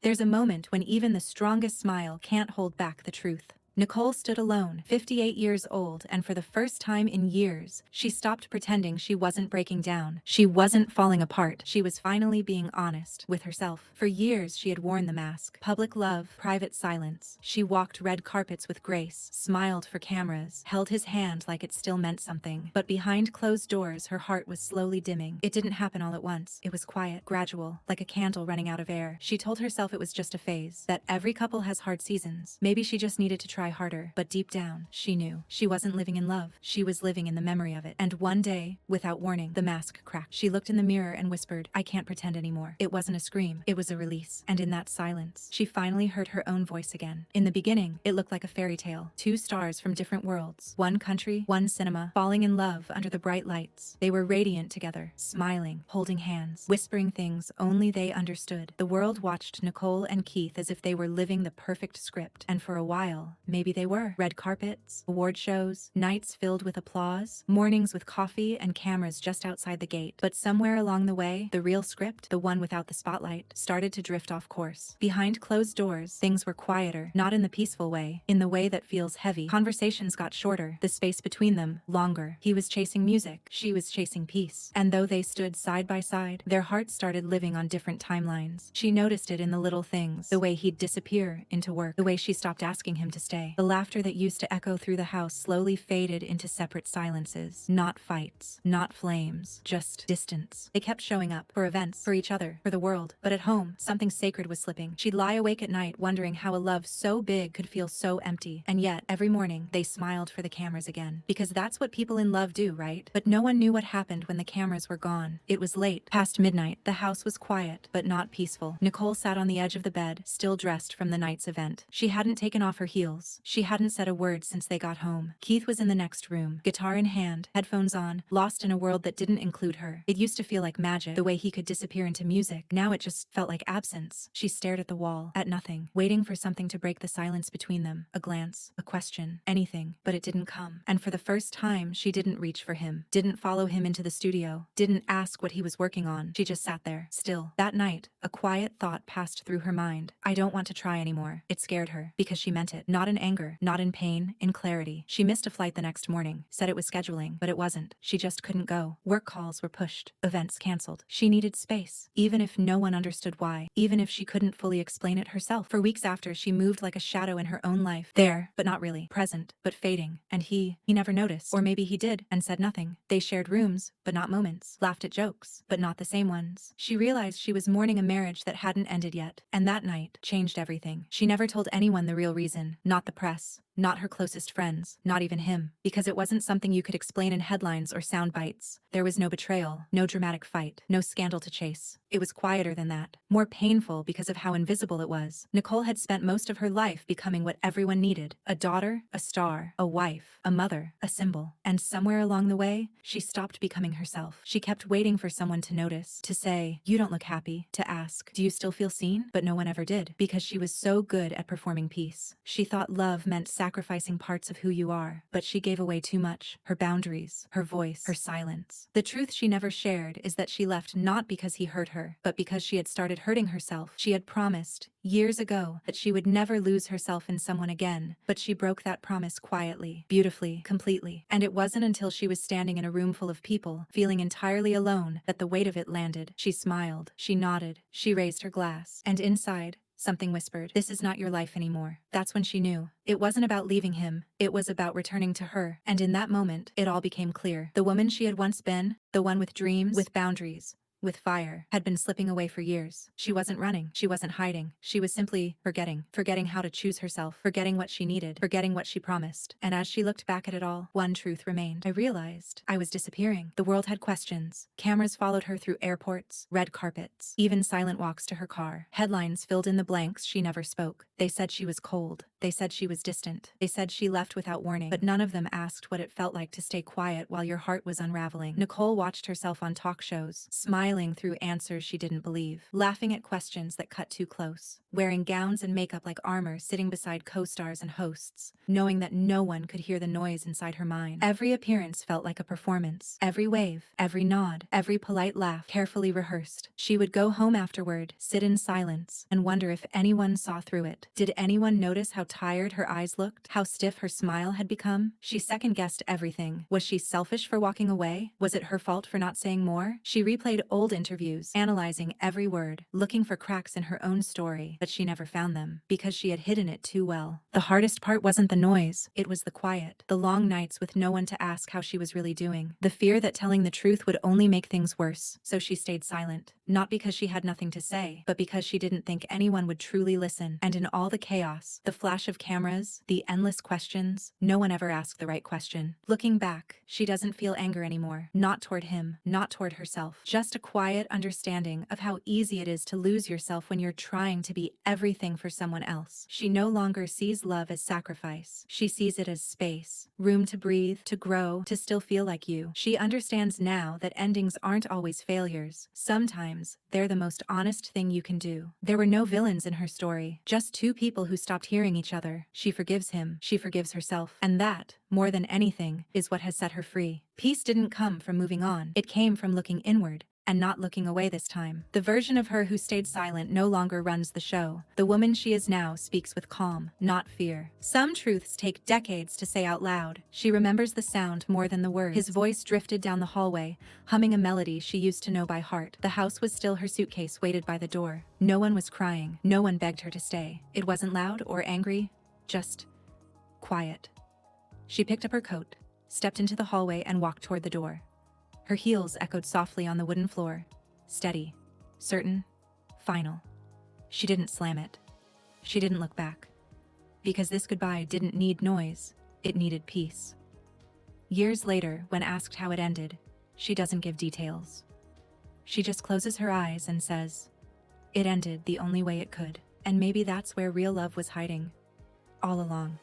There's a moment when even the strongest smile can't hold back the truth. Nicole stood alone, 58 years old, and for the first time in years, she stopped pretending she wasn't breaking down. She wasn't falling apart. She was finally being honest with herself. For years, she had worn the mask. Public love, private silence. She walked red carpets with grace, smiled for cameras, held his hand like it still meant something. But behind closed doors, her heart was slowly dimming. It didn't happen all at once. It was quiet, gradual, like a candle running out of air. She told herself it was just a phase, that every couple has hard seasons. Maybe she just needed to try harder, but deep down, she knew she wasn't living in love. She was living in the memory of it. And one day, without warning, the mask cracked. She looked in the mirror and whispered, "I can't pretend anymore." It wasn't a scream, it was a release. And in that silence, she finally heard her own voice again. In the beginning, it looked like a fairy tale. Two stars from different worlds, one country, one cinema, falling in love under the bright lights. They were radiant together, smiling, holding hands, whispering things only they understood. The world watched Nicole and Keith as if they were living the perfect script. And for a while, maybe they were. Red carpets, award shows, nights filled with applause, mornings with coffee and cameras just outside the gate. But somewhere along the way, the real script, the one without the spotlight, started to drift off course. Behind closed doors, things were quieter, not in the peaceful way, in the way that feels heavy. Conversations got shorter, the space between them longer. He was chasing music, she was chasing peace. And though they stood side by side, their hearts started living on different timelines. She noticed it in the little things, the way he'd disappear into work, the way she stopped asking him to stay. The laughter that used to echo through the house slowly faded into separate silences. Not fights, not flames, just distance. They kept showing up, for events, for each other, for the world. But at home, something sacred was slipping. She'd lie awake at night wondering how a love so big could feel so empty. And yet, every morning, they smiled for the cameras again. Because that's what people in love do, right? But no one knew what happened when the cameras were gone. It was late, past midnight. The house was quiet, but not peaceful. Nicole sat on the edge of the bed, still dressed from the night's event. She hadn't taken off her heels. She hadn't said a word since they got home. Keith was in the next room, guitar in hand, headphones on, lost in a world that didn't include her. It used to feel like magic, the way he could disappear into music. Now it just felt like absence. She stared at the wall, at nothing, waiting for something to break the silence between them. A glance, a question, anything, but it didn't come. And for the first time, she didn't reach for him, didn't follow him into the studio, didn't ask what he was working on. She just sat there, still. That night, a quiet thought passed through her mind. I don't want to try anymore. It scared her, because she meant it. Not in anger, not in pain, in clarity. She missed a flight the next morning, said it was scheduling, but it wasn't. She just couldn't go. Work calls were pushed, events canceled. She needed space, even if no one understood why, even if she couldn't fully explain it herself. For weeks after, she moved like a shadow in her own life. There, but not really. Present, but fading. And he never noticed. Or maybe he did, and said nothing. They shared rooms, but not moments. Laughed at jokes, but not the same ones. She realized she was mourning a marriage that hadn't ended yet. And that night changed everything. She never told anyone the real reason, not the press, not her closest friends, not even him, because it wasn't something you could explain in headlines or sound bites. There was no betrayal, no dramatic fight, no scandal to chase. It was quieter than that, more painful because of how invisible it was. Nicole had spent most of her life becoming what everyone needed: a daughter, a star, a wife, a mother, a symbol. And somewhere along the way, she stopped becoming herself. She kept waiting for someone to notice, to say, "You don't look happy," to ask, "Do you still feel seen?" But no one ever did, because she was so good at performing peace. She thought love meant sacrificing parts of who you are, but she gave away too much: her boundaries, her voice, her silence. The truth she never shared is that she left not because he hurt her, but because she had started hurting herself. She had promised, years ago, that she would never lose herself in someone again, but she broke that promise quietly, beautifully, completely. And it wasn't until she was standing in a room full of people, feeling entirely alone, that the weight of it landed. She smiled, she nodded, she raised her glass, and inside, something whispered, "This is not your life anymore." That's when she knew. It wasn't about leaving him, it was about returning to her. And in that moment, it all became clear. The woman she had once been, the one with dreams, with boundaries, with fire, had been slipping away for years. She wasn't running, she wasn't hiding, she was simply forgetting how to choose herself, forgetting what she needed, forgetting what she promised. And as she looked back at it all, one truth remained. I realized I was disappearing. The world had questions. Cameras followed her through airports, red carpets, even silent walks to her car. Headlines filled in the blanks she never spoke. They said she was cold. They said she was distant. They said she left without warning, but none of them asked what it felt like to stay quiet while your heart was unraveling. Nicole watched herself on talk shows, smiling through answers she didn't believe, laughing at questions that cut too close, wearing gowns and makeup like armor, sitting beside co-stars and hosts, knowing that no one could hear the noise inside her mind. Every appearance felt like a performance. Every wave, every nod, every polite laugh carefully rehearsed. She would go home afterward, sit in silence, and wonder if anyone saw through it. Did anyone notice how tired her eyes looked? How stiff her smile had become? She second-guessed everything. Was she selfish for walking away? Was it her fault for not saying more? She replayed old interviews, analyzing every word, looking for cracks in her own story, but she never found them, because she had hidden it too well. The hardest part wasn't the noise, it was the quiet. The long nights with no one to ask how she was really doing. The fear that telling the truth would only make things worse. So she stayed silent. Not because she had nothing to say, but because she didn't think anyone would truly listen. And in all the chaos, the flash of cameras, the endless questions, no one ever asked the right question. Looking back, she doesn't feel anger anymore. Not toward him, not toward herself. Just a quiet understanding of how easy it is to lose yourself when you're trying to be everything for someone else. She no longer sees love as sacrifice. She sees it as space, room to breathe, to grow, to still feel like you. She understands now that endings aren't always failures. Sometimes, they're the most honest thing you can do. There were no villains in her story, just two people who stopped hearing each other. She forgives him, she forgives herself, and that, more than anything, is what has set her free. Peace didn't come from moving on, it came from looking inward. And not looking away this time. The version of her who stayed silent no longer runs the show. The woman she is now speaks with calm, not fear. Some truths take decades to say out loud. She remembers the sound more than the words. His voice drifted down the hallway, humming a melody she used to know by heart. The house was still, her suitcase waited by the door. No one was crying. No one begged her to stay. It wasn't loud or angry, just quiet. She picked up her coat, stepped into the hallway, and walked toward the door. Her heels echoed softly on the wooden floor. Steady, certain, final. She didn't slam it. She didn't look back. Because this goodbye didn't need noise, it needed peace. Years later, when asked how it ended, she doesn't give details. She just closes her eyes and says, "It ended the only way it could." And maybe that's where real love was hiding, all along.